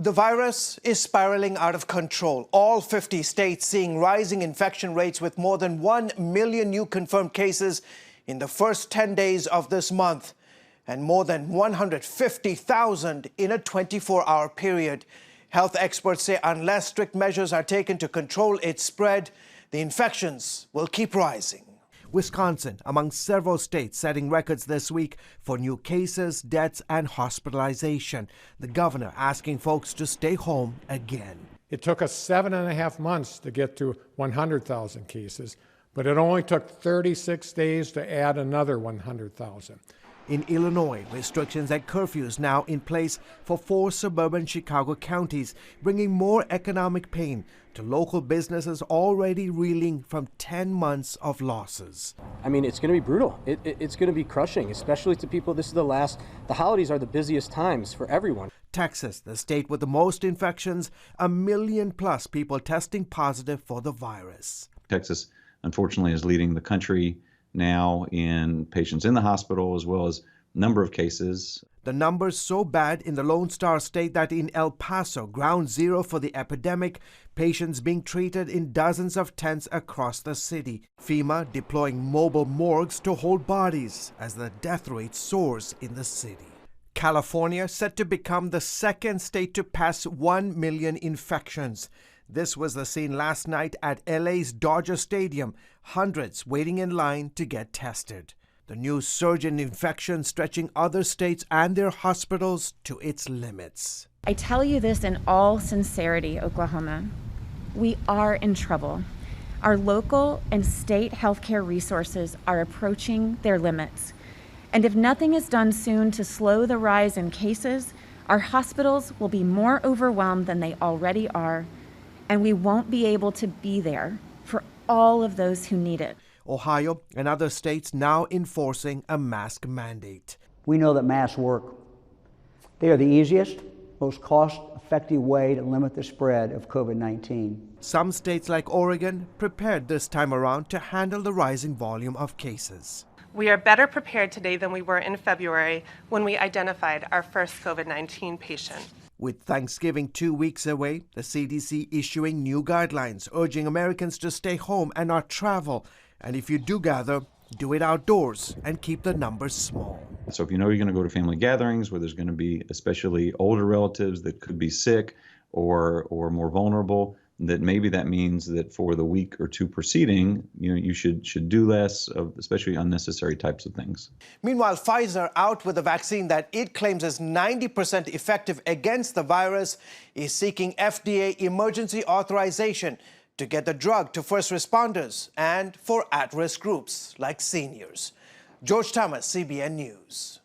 The virus is spiraling out of control. All 50 states seeing rising infection rates with more than 1 million new confirmed cases in the first 10 days of this month and more than 150,000 in a 24-hour period. Health experts say unless strict measures are taken to control its spread, the infections will keep rising. Wisconsin, among several states setting records this week for new cases, deaths, and hospitalization. The governor asking folks to stay home again. It took us 7.5 months to get to 100,000 cases, but it only took 36 days to add another 100,000. In Illinois, restrictions and curfews now in place for 4 suburban Chicago counties, bringing more economic pain to local businesses already reeling from 10 months of losses. I mean, it's going to be brutal. It's going to be crushing, especially to people. The holidays are the busiest times for everyone. Texas, the state with the most infections, 1 million plus people testing positive for the virus. Texas, unfortunately, is leading the country now in patients in the hospital as well as number of cases. The numbers so bad in the Lone Star State that in El Paso, ground zero for the epidemic, patients being treated in dozens of tents across the city. FEMA deploying mobile morgues to hold bodies as the death rate soars in the city. California set to become the second state to pass 1 million infections. This was the scene last night at LA's Dodger Stadium, hundreds waiting in line to get tested. The new surge in infections stretching other states and their hospitals to its limits. I tell you this in all sincerity, Oklahoma. We are in trouble. Our local and state healthcare resources are approaching their limits. And if nothing is done soon to slow the rise in cases, our hospitals will be more overwhelmed than they already are, and we won't be able to be there for all of those who need it. Ohio and other states now enforcing a mask mandate. We know that masks work. They are the easiest, most cost-effective way to limit the spread of COVID-19. Some states like Oregon prepared this time around to handle the rising volume of cases. We are better prepared today than we were in February when we identified our first COVID-19 patient. With Thanksgiving 2 weeks away, the CDC issuing new guidelines urging Americans to stay home and not travel. And if you do gather, do it outdoors and keep the numbers small. So if you know you're going to go to family gatherings where there's going to be especially older relatives that could be sick or more vulnerable, that maybe that means that for the week or two preceding, you should do less of especially unnecessary types of things. Meanwhile, Pfizer, out with a vaccine that it claims is 90% effective against the virus, is seeking FDA emergency authorization to get the drug to first responders and for at-risk groups like seniors. George Thomas, CBN News.